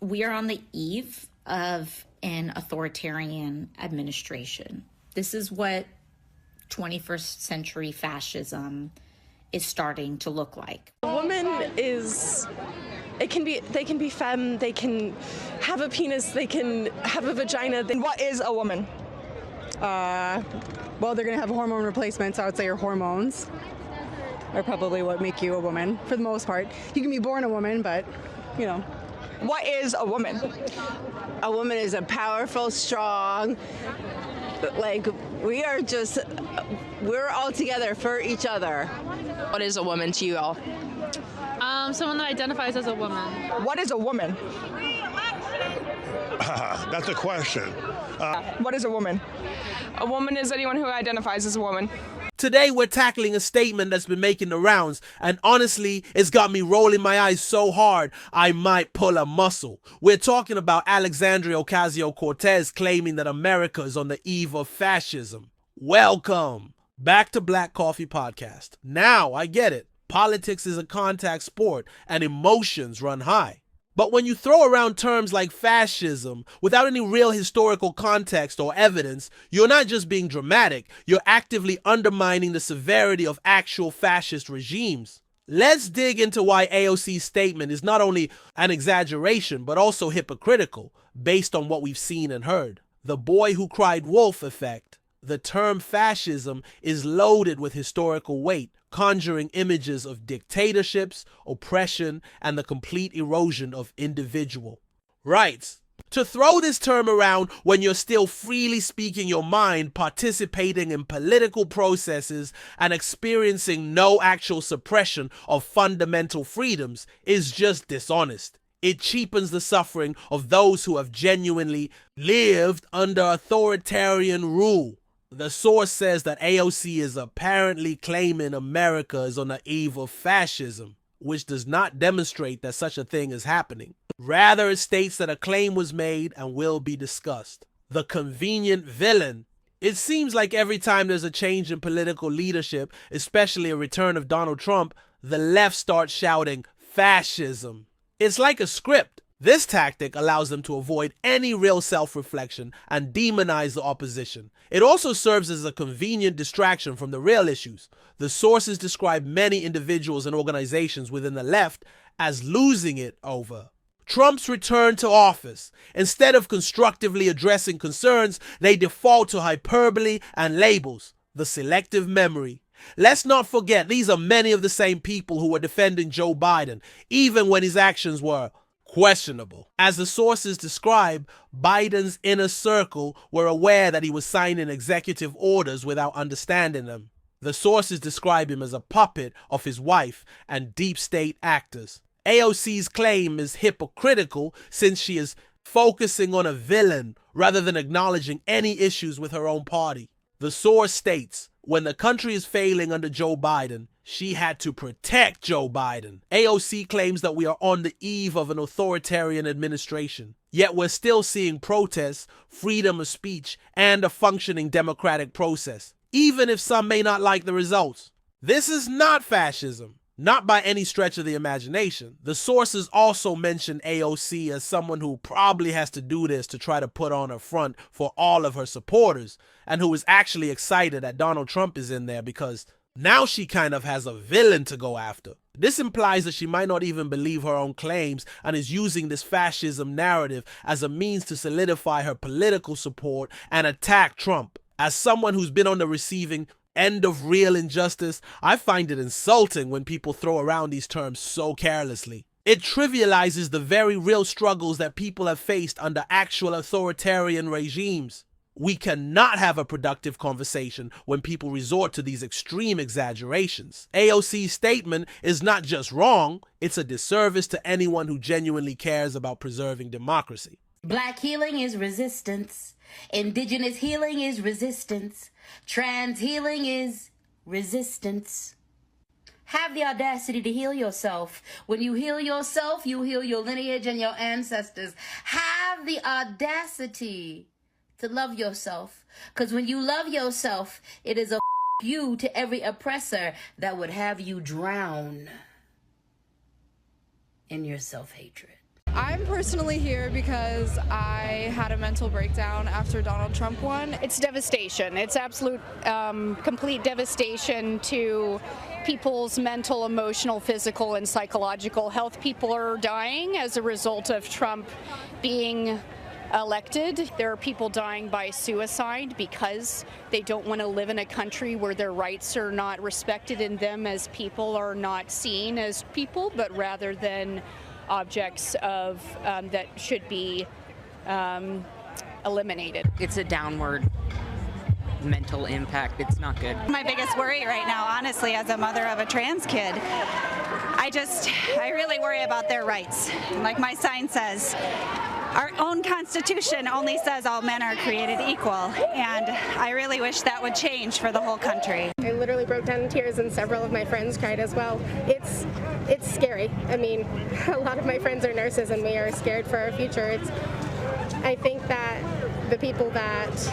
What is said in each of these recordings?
We are on the eve of an authoritarian administration. This is what 21st century fascism is starting to look like. A woman is, they can be femme, they can have a penis, they can have a vagina. What is a woman? Well, they're going to have hormone replacements. I would say your hormones are probably what make you a woman for the most part. You can be born a woman, but, you know. What is a woman? A woman is a powerful, strong, like we're all together for each other. What is a woman to you all? Someone that identifies as a woman. What is a woman? That's a question. What is a woman? A woman is anyone who identifies as a woman. Today we're tackling a statement that's been making the rounds, and honestly, it's got me rolling my eyes so hard I might pull a muscle. We're talking about Alexandria Ocasio-Cortez claiming that America is on the eve of fascism. Welcome back to Black Coffee Podcast. Now I get it. Politics is a contact sport and emotions run high. But when you throw around terms like fascism without any real historical context or evidence, you're not just being dramatic, you're actively undermining the severity of actual fascist regimes. Let's dig into why AOC's statement is not only an exaggeration, but also hypocritical, based on what we've seen and heard. The boy who cried wolf effect. The term fascism is loaded with historical weight, conjuring images of dictatorships, oppression, and the complete erosion of individual rights. To throw this term around when you're still freely speaking your mind, participating in political processes, and experiencing no actual suppression of fundamental freedoms is just dishonest. It cheapens the suffering of those who have genuinely lived under authoritarian rule. The source says that AOC is apparently claiming America is on the eve of fascism, which does not demonstrate that such a thing is happening. Rather, it states that a claim was made and will be discussed. The convenient villain. It seems like every time there's a change in political leadership, especially a return of Donald Trump, the left starts shouting fascism. It's like a script. This tactic allows them to avoid any real self-reflection and demonize the opposition. It also serves as a convenient distraction from the real issues. The sources describe many individuals and organizations within the left as losing it over Trump's return to office. Instead of constructively addressing concerns, they default to hyperbole and labels. The selective memory. Let's not forget, these are many of the same people who were defending Joe Biden, even when his actions were questionable. As the sources describe, Biden's inner circle were aware that he was signing executive orders without understanding them. The sources describe him as a puppet of his wife and deep state actors. AOC's claim is hypocritical since she is focusing on a villain rather than acknowledging any issues with her own party. The source states, when the country is failing under Joe Biden, she had to protect Joe Biden. AOC claims that we are on the eve of an authoritarian administration. Yet we're still seeing protests, freedom of speech, and a functioning democratic process, even if some may not like the results. This is not fascism. Not by any stretch of the imagination. The sources also mention AOC as someone who probably has to do this to try to put on a front for all of her supporters, and who is actually excited that Donald Trump is in there because now she kind of has a villain to go after. This implies that she might not even believe her own claims and is using this fascism narrative as a means to solidify her political support and attack Trump. As someone who's been on the receiving end of real injustice, I find it insulting when people throw around these terms so carelessly. It trivializes the very real struggles that people have faced under actual authoritarian regimes. We cannot have a productive conversation when people resort to these extreme exaggerations. AOC's statement is not just wrong, it's a disservice to anyone who genuinely cares about preserving democracy. Black healing is resistance. Indigenous healing is resistance. Trans healing is resistance. Have the audacity to heal yourself. When you heal yourself, you heal your lineage and your ancestors. Have the audacity to love yourself. Because when you love yourself, it is a you to every oppressor that would have you drown in your self-hatred. I'm personally here because I had a mental breakdown after Donald Trump won. It's devastation. It's absolute, complete devastation to people's mental, emotional, physical, and psychological health. People are dying as a result of Trump being elected. There are people dying by suicide because they don't want to live in a country where their rights are not respected and them as people are not seen as people, but rather than objects of that should be eliminated. It's a downward mental impact. It's not good. My biggest worry right now, honestly, as a mother of a trans kid, I really worry about their rights. Like my sign says, our own Constitution only says all men are created equal, and I really wish that would change for the whole country. I literally broke down in tears, and several of my friends cried as well. It's scary. I mean, a lot of my friends are nurses, and we are scared for our future. I think that the people that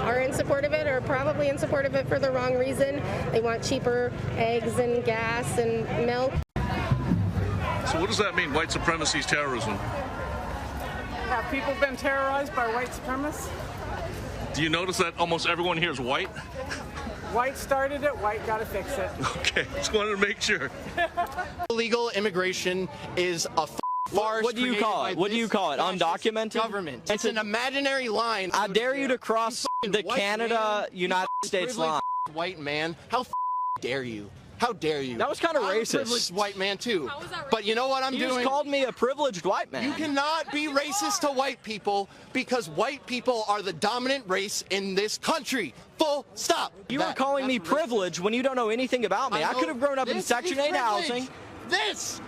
are in support of it are probably in support of it for the wrong reason. They want cheaper eggs and gas and milk. So what does that mean, white supremacy is terrorism? Have people been terrorized by white supremacists? Do you notice that almost everyone here is white? White started it, white got to fix it. Okay, just wanted to make sure. Illegal immigration is a farce. What do you call it? What do you call it? Undocumented? Government. It's an imaginary line. I dare you to cross the Canada-United States line. White man, how dare you? How dare you? That was kind of racist. I'm a privileged white man too. But you know what I'm doing? You just called me a privileged white man. You cannot be racist to white people because white people are the dominant race in this country. Full stop. You were calling me privileged when you don't know anything about me. I could have grown up in Section 8 housing. This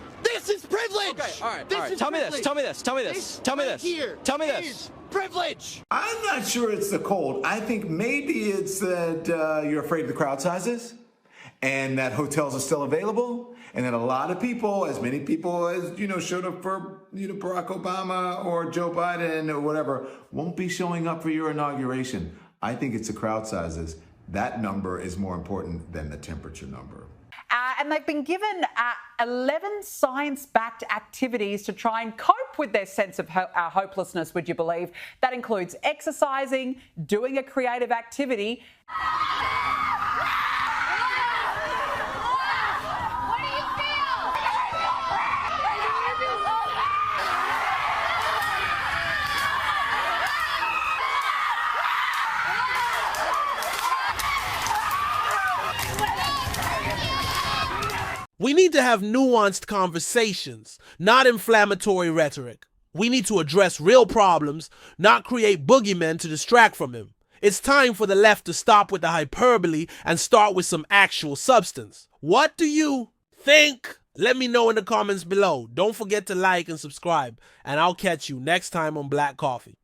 is privilege. Okay, all right. Tell me this. Tell me this. Tell me this. Tell me this. Tell me this. Privilege. I'm not sure it's the cold. I think maybe it's that you're afraid of the crowd sizes, and that hotels are still available, and that a lot of people, as many people as showed up for Barack Obama or Joe Biden or whatever, won't be showing up for your inauguration. I think it's the crowd sizes. That number is more important than the temperature number. And they've been given 11 science-backed activities to try and cope with their sense of hopelessness, would you believe? That includes exercising, doing a creative activity. We need to have nuanced conversations, not inflammatory rhetoric. We need to address real problems, not create boogeymen to distract from them. It's time for the left to stop with the hyperbole and start with some actual substance. What do you think? Let me know in the comments below. Don't forget to like and subscribe, and I'll catch you next time on Black Coffee.